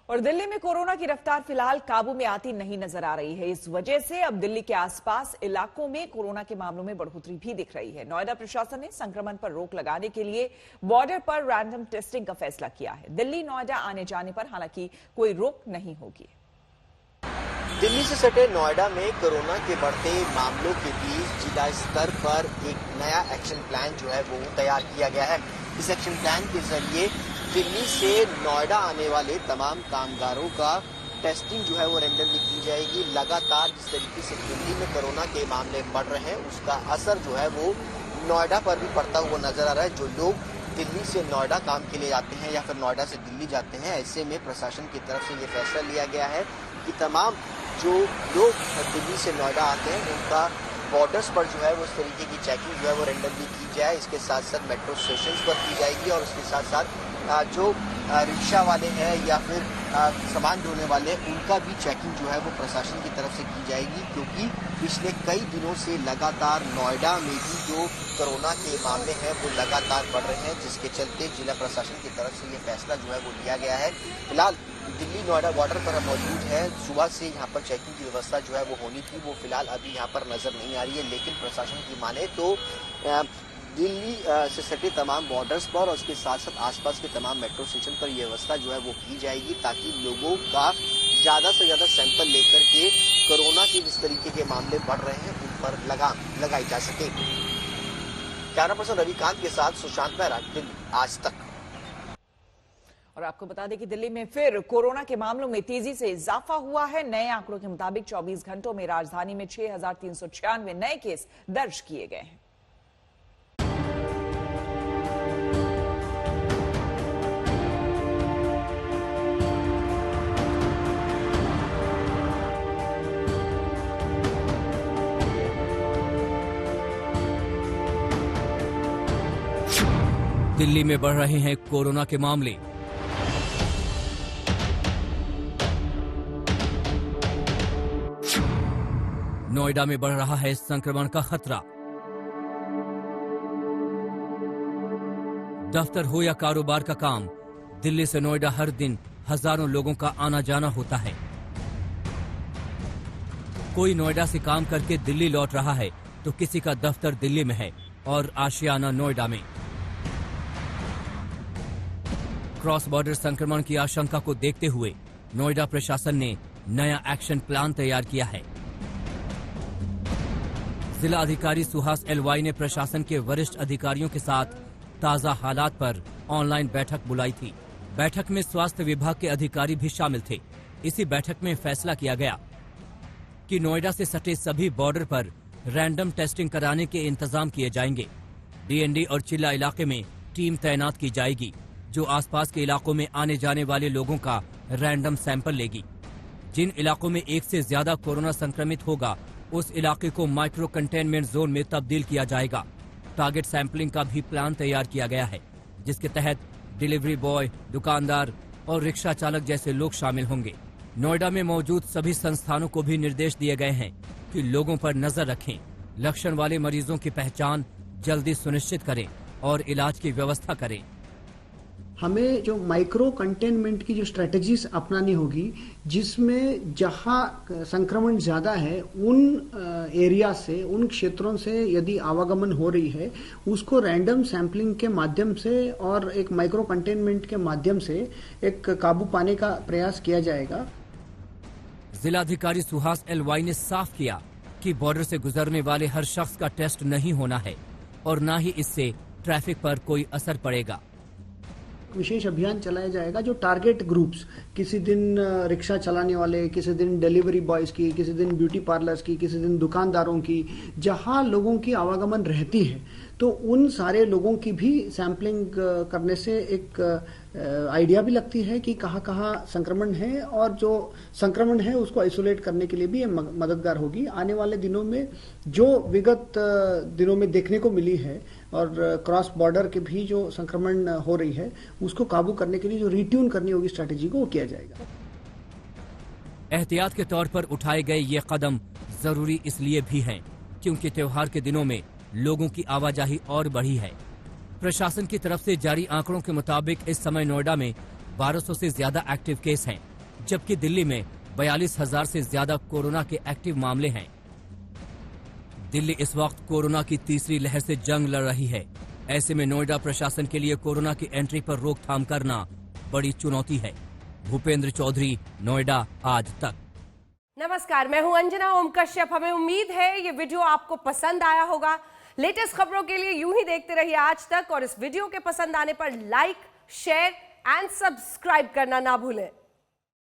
और दिल्ली में कोरोना की रफ्तार फिलहाल काबू में आती नहीं नजर आ रही है। इस वजह से अब दिल्ली के आसपास इलाकों में कोरोना के मामलों में बढ़ोतरी भी दिख रही है। नोएडा प्रशासन ने संक्रमण पर रोक लगाने के लिए बॉर्डर पर रैंडम टेस्टिंग का फैसला किया है। दिल्ली नोएडा आने जाने पर हालांकि कोई रोक नहीं होगी। दिल्ली से सटे नोएडा में कोरोना के बढ़ते मामलों के बीच जिला स्तर पर एक नया एक्शन प्लान जो है वो तैयार किया गया है। इस एक्शन प्लान के जरिए दिल्ली से नोएडा आने वाले तमाम कामगारों का टेस्टिंग जो है वो रैंडमली की जाएगी। लगातार जिस तरीके से दिल्ली में कोरोना के मामले बढ़ रहे हैं उसका असर जो है वो नोएडा पर भी पड़ता हुआ नजर आ रहा है। जो लोग दिल्ली से नोएडा काम के लिए जाते हैं या फिर नोएडा से दिल्ली जाते हैं, ऐसे में प्रशासन की तरफ से ये फैसला लिया गया है कि तमाम जो लोग दिल्ली से नोएडा आते हैं उनका बॉर्डर्स पर जो है वो इस तरीके की चेकिंग जो है वो रैंडमली की जाए। इसके साथ साथ मेट्रो स्टेशन पर की जाएगी और उसके साथ साथ जो रिक्शा वाले हैं या फिर सामान ढोने वाले उनका भी चेकिंग जो है वो प्रशासन की तरफ से की जाएगी, क्योंकि पिछले कई दिनों से लगातार नोएडा में भी जो कोरोना के मामले हैं वो लगातार बढ़ रहे हैं, जिसके चलते जिला प्रशासन की तरफ से ये फैसला जो है वो लिया गया है। फिलहाल दिल्ली नोएडा बॉर्डर पर मौजूद है। सुबह से यहाँ पर चेकिंग की व्यवस्था जो है वो होनी थी, वो फिलहाल अभी यहाँ पर नजर नहीं आ रही है। लेकिन प्रशासन की माने तो दिल्ली से सटे तमाम बॉर्डर्स पर और उसके साथ साथ आसपास के तमाम मेट्रो स्टेशन पर यह व्यवस्था जो है वो की जाएगी, ताकि लोगों का ज्यादा से ज्यादा सैंपल लेकर के कोरोना के जिस तरीके के मामले बढ़ रहे हैं उन पर लगाई जा सके। कैमरा पर्सन रविकांत के साथ सुशांत मेहरा, दिल्ली आज तक। और आपको बता दें कि दिल्ली में फिर कोरोना के मामलों में तेजी से इजाफा हुआ है। नए आंकड़ों के मुताबिक 24 घंटों में राजधानी में 6,396 नए केस दर्ज किए गए हैं। दिल्ली में बढ़ रहे हैं कोरोना के मामले। नोएडा में बढ़ रहा है संक्रमण का खतरा। दफ्तर हो या कारोबार का काम, दिल्ली से नोएडा हर दिन हजारों लोगों का आना जाना होता है। कोई नोएडा से काम करके दिल्ली लौट रहा है तो किसी का दफ्तर दिल्ली में है और आशियाना नोएडा में। क्रॉस बॉर्डर संक्रमण की आशंका को देखते हुए नोएडा प्रशासन ने नया एक्शन प्लान तैयार किया है। जिला अधिकारी सुहास एलवाई ने प्रशासन के वरिष्ठ अधिकारियों के साथ ताजा हालात पर ऑनलाइन बैठक बुलाई थी। बैठक में स्वास्थ्य विभाग के अधिकारी भी शामिल थे। इसी बैठक में फैसला किया गया कि नोएडा से सटे सभी बॉर्डर पर रैंडम टेस्टिंग कराने के इंतजाम किए जाएंगे। डीएनडी और चिल्ला इलाके में टीम तैनात की जाएगी, जो आसपास के इलाकों में आने जाने वाले लोगों का रैंडम सैंपल लेगी। जिन इलाकों में एक से ज्यादा कोरोना संक्रमित होगा उस इलाके को माइक्रो कंटेनमेंट जोन में तब्दील किया जाएगा। टारगेट सैंपलिंग का भी प्लान तैयार किया गया है, जिसके तहत डिलीवरी बॉय, दुकानदार और रिक्शा चालक जैसे लोग शामिल होंगे। नोएडा में मौजूद सभी संस्थानों को भी निर्देश दिए गए हैं कि लोगों पर नजर रखें, लक्षण वाले मरीजों की पहचान जल्दी सुनिश्चित करें और इलाज की व्यवस्था करें। हमें जो माइक्रो कंटेनमेंट की जो स्ट्रेटजीज अपनानी होगी, जिसमें जहां संक्रमण ज्यादा है उन एरिया से, उन क्षेत्रों से यदि आवागमन हो रही है उसको रैंडम सैंपलिंग के माध्यम से और एक माइक्रो कंटेनमेंट के माध्यम से एक काबू पाने का प्रयास किया जाएगा। जिलाधिकारी सुहास एलवाई ने साफ किया कि बॉर्डर से गुजरने वाले हर शख्स का टेस्ट नहीं होना है और न ही इससे ट्रैफिक पर कोई असर पड़ेगा। विशेष अभियान चलाया जाएगा जो टारगेट ग्रुप्स, किसी दिन रिक्शा चलाने वाले, किसी दिन डिलीवरी बॉयज की, किसी दिन ब्यूटी पार्लर्स की, किसी दिन दुकानदारों की, जहां लोगों की आवागमन रहती है तो उन सारे लोगों की भी सैंपलिंग करने से एक आइडिया भी लगती है कि कहाँ कहाँ संक्रमण है, और जो संक्रमण है उसको आइसोलेट करने के लिए भी ये मददगार होगी। आने वाले दिनों में जो विगत दिनों में देखने को मिली है और क्रॉस बॉर्डर के भी जो संक्रमण हो रही है उसको काबू करने के लिए जो रिट्यून करनी होगी स्ट्रैटेजी को, वो किया जाएगा। एहतियात के तौर पर उठाए गए ये कदम जरूरी इसलिए भी हैं क्योंकि त्योहार के दिनों में लोगों की आवाजाही और बढ़ी है। प्रशासन की तरफ से जारी आंकड़ों के मुताबिक इस समय नोएडा में 1200 से ज्यादा एक्टिव केस हैं जबकि दिल्ली में 42,000 से ज्यादा कोरोना के एक्टिव मामले हैं। दिल्ली इस वक्त कोरोना की तीसरी लहर से जंग लड़ रही है। ऐसे में नोएडा प्रशासन के लिए कोरोना की एंट्री पर रोकथाम करना बड़ी चुनौती है। भूपेंद्र चौधरी, नोएडा आज तक। नमस्कार, मैं हूं अंजना ओम कश्यप। हमें उम्मीद है ये वीडियो आपको पसंद आया होगा। लेटेस्ट खबरों के लिए यूं ही देखते रहिए आज तक और इस वीडियो के पसंद आने पर लाइक, शेयर एंड सब्सक्राइब करना ना भूलें।